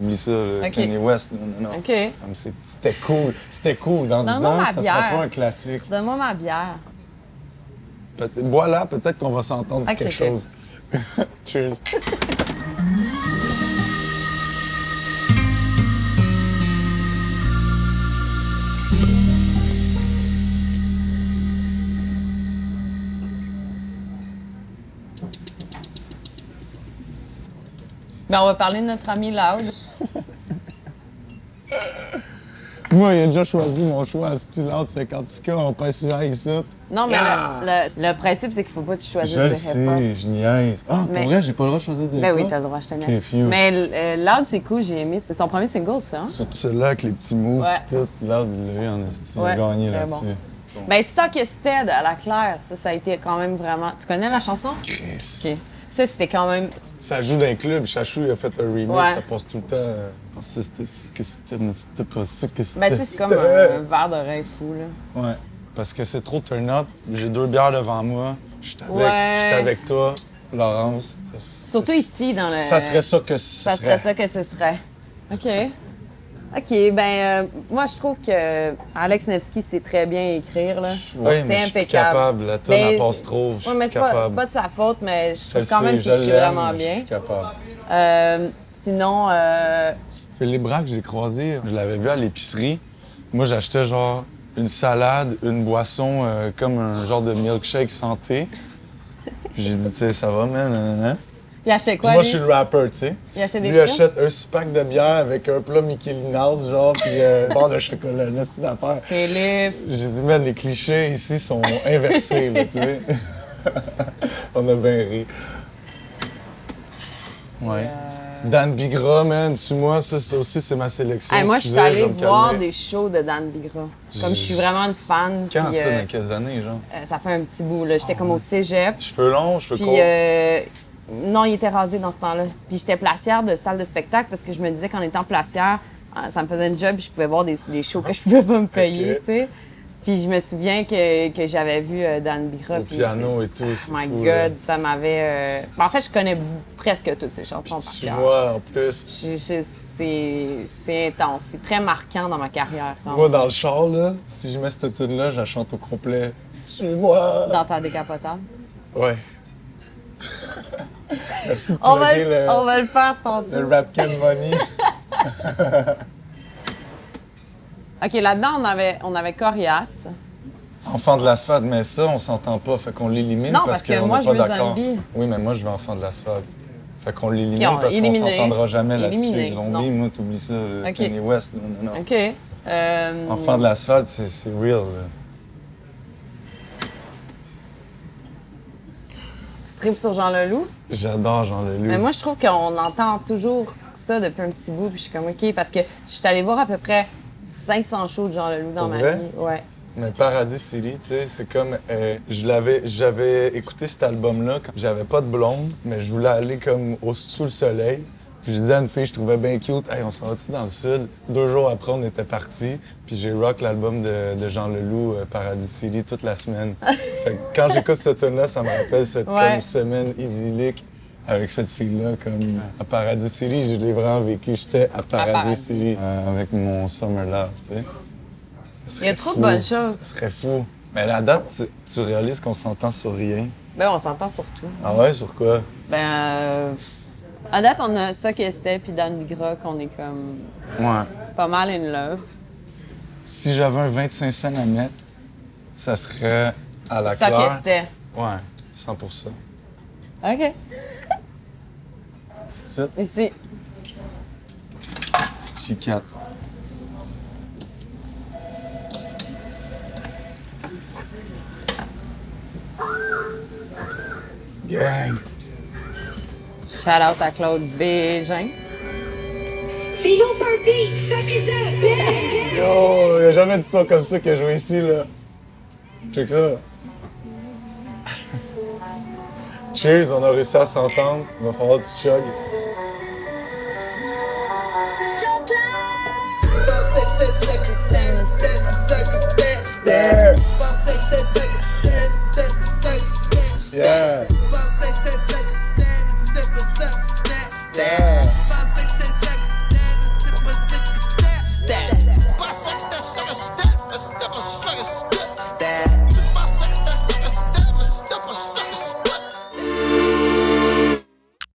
Oublie ça, là, Kanye West, non. OK. Comme c'était cool. C'était cool. Dans 10 ans, ça sera pas un classique. Donne-moi ma bière. Voilà, peut-être qu'on va s'entendre sur quelque chose. Cheers. Ben, on va parler de notre ami Loud. Moi, il a déjà choisi mon choix à style Loud 56K, on passe sur ici. Non, mais le principe, c'est qu'il faut pas que tu choisisses Je le de hip-hop. sais, je niaise. Ah, pour vrai, j'ai pas le droit de choisir de hip-hop? Ben oui, t'as le droit, je te mets. Okay, phew. Mais Loud, c'est cool, j'ai aimé. C'est son premier single, ça. Hein? Surtout celui-là avec les petits moves pis tout. Loud, il l'a eu en esti, il a gagné là-dessus. Bon. Ben, Suck Instead à la Claire, ça a été quand même vraiment. Tu connais la chanson? Chris. OK. Ça, c'était quand même. Ça joue dans un club, Chachou, il a fait un remix, Ouais. ça passe tout le temps. Parce que c'était pas ça que c'était. Ben, tu sais, c'est comme un verre d'oreille fou, là. Ouais. Parce que c'est trop turn-up. J'ai 2 bières devant moi. J'étais Ouais. avec toi, Laurence. Surtout ici, dans le. Ça serait ça que ce Ça serait ça que ce serait. OK. OK, ben moi, je trouve que Alex Nevsky sait très bien écrire, là. Oui, c'est mais je suis plus impeccable. capable. La tonne, elle passe trop. Oui, mais c'est pas de sa faute, mais je trouve Je quand sais, même qu'il je écrit l'aime, vraiment mais je suis bien. plus capable. Sinon, Philippe Braque, je l'ai croisé. Je l'avais vu à l'épicerie. Moi, j'achetais genre une salade, une boisson, comme un genre de milkshake santé. Puis j'ai dit, tu sais, ça va, man, nanana. il achetait quoi, Puis moi, lui? je suis le rapper, tu sais. Il achetait des Lui frites? achète un 6-pack de bière avec un plat Mickey Mouse, genre, puis un barre de chocolat, là, c'est d'affaires. Philippe. J'ai dit, man, les clichés ici sont inversés, là, tu sais. On a bien ri. Ouais. Dan Bigra, man, moi, ça aussi, c'est ma sélection. Hey, moi, je suis Excusez, allée vais me voir calmer. des shows de Dan Bigra. Comme je suis vraiment une fan. Quand puis, ça, dans quelles années, genre? ça fait un petit bout, là. J'étais comme au cégep. Cheveux longs, cheveux Puis, courts? non, il était rasé dans ce temps-là. Puis j'étais placière de salle de spectacle parce que je me disais qu'en étant placière, ça me faisait un job puis je pouvais voir des shows que je pouvais pas me payer, Ok. tu sais. Puis je me souviens que j'avais vu Dan Bigra. Au puis piano et tout, c'est Oh my fou, God, là. ça m'avait... En fait, je connais presque toutes ces chansons Puis par tu cœur. vois, en plus, C'est intense, c'est très marquant dans ma carrière. quand moi, même. dans le char, là, si je mets cette tune-là, je la chante au complet. Tue-moi! Dans ta décapotable. Ouais. Merci de On va plugger on va le faire tantôt. le Rap Can Money. OK, là-dedans, on avait Corias. Enfant de l'asphalte, mais ça, on s'entend pas, fait qu'on l'élimine Non, parce parce que qu'on moi, n'est je pas veux d'accord. Zombie. Oui, mais moi, je veux Enfant de l'asphalte. Fait qu'on l'élimine Ok, parce qu'on éliminé. s'entendra jamais Éliminé, là-dessus. Zombie, non. moi, t'oublies ça, le Ok. Kanye West, non. OK. Enfant de l'asphalte, c'est real, là. Tu tripes sur Jean Leloup? J'adore Jean Leloup. Mais moi, je trouve qu'on entend toujours ça depuis un petit bout, puis je suis comme OK, parce que je suis allée voir à peu près 500 shows de Jean Leloup dans Pour ma vrai? vie. Ouais. Mais Paradis City, tu sais, c'est comme... j'avais écouté cet album-là quand j'avais pas de blonde, mais je voulais aller comme sous le soleil. Puis j'ai dit à une fille, je trouvais bien cute, « Hey, on s'en va-tu dans le sud? » 2 jours après, on était partis. Puis j'ai rock l'album de Jean Leloup, Paradis City, toute la semaine. Fait que quand j'écoute ce tune-là, ça me rappelle cette comme semaine idyllique avec cette fille-là, comme à Paradis City. Je l'ai vraiment vécu. J'étais à Paradis City avec mon Summer Love, tu sais. Il y a trop de bonnes choses. Ça serait fou. Mais à la date, tu réalises qu'on s'entend sur rien. Ben, on s'entend sur tout. Ah ouais, sur quoi? Ben, à date, on a ça que c'était, puis Dan Bigra, qu'on est comme Ouais. pas mal in love. Si j'avais un 25 cents à mettre, ça serait à la Ça que Claire. c'était. Ouais, 100%. OK. C'est Ici. Chicat. Gang! Shout out à Claude Bégin. Philo per beat, suck it up, yeah. Yo, y'a jamais de son comme ça que joué ici, là. Check ça. Cheers, on a réussi à s'entendre. Il va falloir que tu chug.